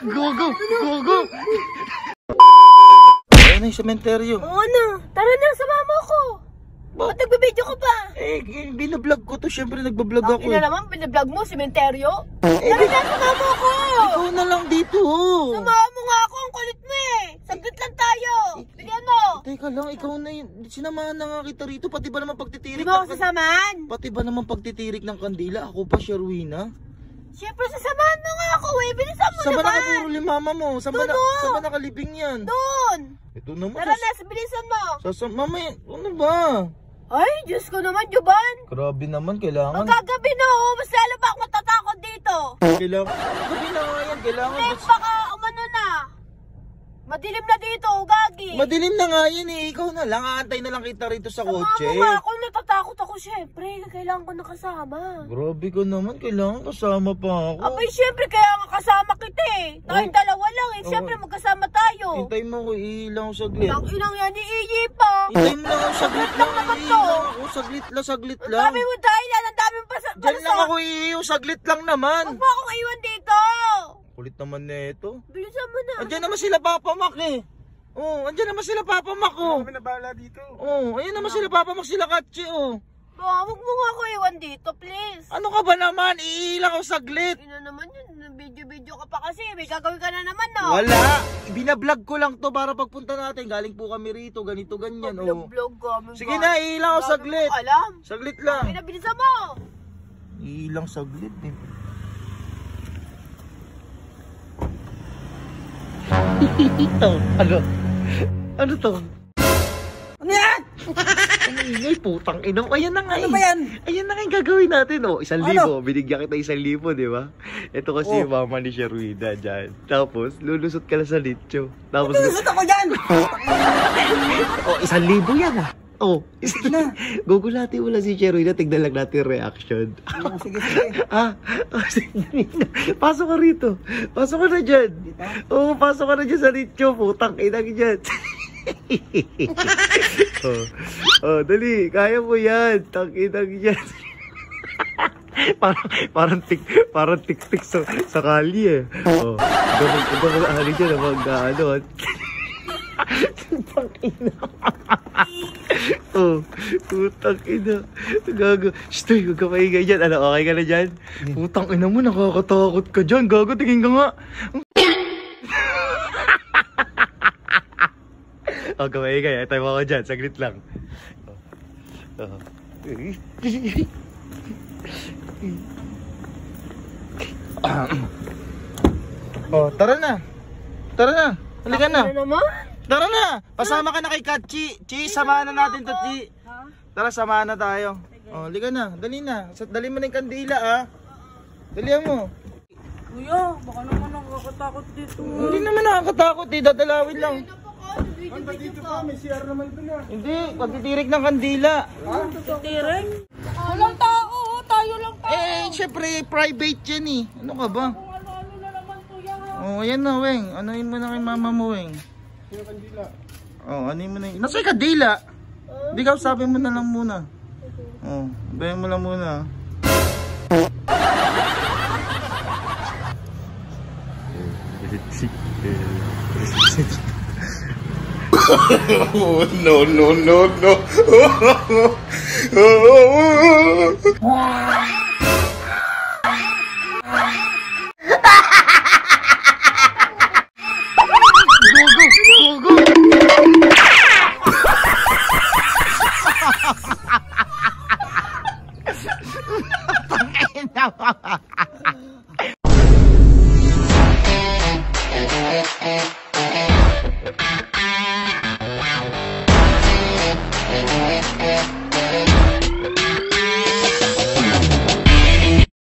Gogo! Gogo! Ayun na yung sementeryo. Oo na. Tara na, sumama ko. Ba't nagbibideo ka pa? Binablog ko to. Siyempre nagbablog ako. Ina naman, binablog mo, sementeryo? Tara na, sumama ko. Ikaw na lang dito. Sumama mo nga ako, ang kulit mo eh. Saglit lang tayo. Bigyan mo. Teka lang, ikaw na yun. Sinamahan na nga kita rito. Pati ba naman pagtitirik? Di ba ako sasamahan? Pati ba naman pagtitirik ng kandila? Ako pa, Sherwina. Siyempre, sasamahan mo nga ako eh. Bilisan mo Saan ba naman. nakapuro ni mama mo? Saan ba nakalibing yan? Doon. Ito naman. Tara na, bilisan mo. Mamaya, ano ba? Ay, Diyos ko naman, Juban. Grabe naman, kailangan. Magkagabi na oh. Mas lalo ba ako matatakot dito? Kailangan. Gabi na nga yan, kailangan. Hindi, baka umano na. Madilim na dito, gagi. Madilim na nga yan eh. Ikaw na lang, aantay na lang kita rito sa kotse. Sumama nga ako, natatakot ako syempre. Kailangan ko nakasama. Grabe ka naman, kailangan kasama pa ako. Abay, syempre, kaya nga kasama kita eh. Tayong dalawa lang eh. Syempre, magkasama tayo. Hintay mo ko, iilang ako saglit. Ang inang yan, iiyi pa. Hintay mo lang ako saglit lang. naman to. Ako saglit Ang lang. dami mo dahilan, ang dami pa sa... Diyan lang ako iiyo, saglit lang naman. Huwag mo akong iwan dito. Kulit naman na ito. Bilisan mo na. Andiyan naman sila Papa Mac eh. Oh, andiyan naman sila Papa Mac oh. Kami nabala dito. Oh, ayun naman sila Papa Mac, sila Katsi oh. Huwag mo nga ako iwan dito, please. Ano ka ba naman? Iilang ako saglit. Ina naman yun, video ka pa kasi. May gagawin ka na naman, no? Wala. Binablog ko lang to para pagpunta natin. Galing po kami rito, ganito, ganyan oh. Vlog kami. Sige na, iilang ako saglit. Alam. Saglit lang. Pinabilisan mo. Iilang saglit eh. Ito. Ano to? Ano yan? Ang ingay, putang ina. Ayan na nga Ano ba yan? Ayan na nga yung gagawin natin oh. 1,000. Ano? Binigyan kita 1,000, di ba? Ito kasi yung mama ni Sherwina dyan. Tapos, lulusot ka lang sa litsyo. Tapos, Lusot ako dyan! oh, 1,000 yan ah. Oh, na. gugulati mo lang si Sherwina. Tignan lang natin yung reaction. Oh, sige, sige. Sige. Pasok ka rito. Pasok ka na dyan. Oo, pasok ka na dyan sa litsyo. Putang inang dyan. Dali. Kaya mo yan. Tang-inang dyan. parang tik-tik sa kali eh. Oh, ito mo ahali dyan. Mag-ano. Tang-ina. Oh, putang ina. Gago. Shtoy, huwag ka maingay dyan. Ano, okay ka na dyan? Putang ina mo, nakakatakot ka dyan. Gago, tingin ka nga. Huwag ka maingay. Tayo mo ako dyan. Saglit lang. Oh, tara na. Tara na. Halika na. Ano naman? Tara na! Pasama ka na kay Katchi. Chi, samahan na natin to, Chi. Tara, samahan na tayo. Oh, liga na. Dali na. Dali mo na yung kandila, ah. Dalihan mo. Kuya, baka naman nakakatakot dito. Hindi naman nakakatakot, eh. Dadalawin lang. Ano ba dito pa? May CR naman ito na. Hindi, pagtitirik ng kandila. Ha? Tiring? Walang tao, tayo lang tao. Eh, syempre, private yan, eh. Ano ka ba? Kung ano-ano na naman, kuya. Oh, ayan na, Weng. Anuhin mo na kay mama mo, Weng. Yung kandila. Oh, anuhin mo na yun. Nasa yung kandila. Hindi ka, sabi mo na lang muna. Oh, bayan mo lang muna. Oh, no, no, no, no. Gogo!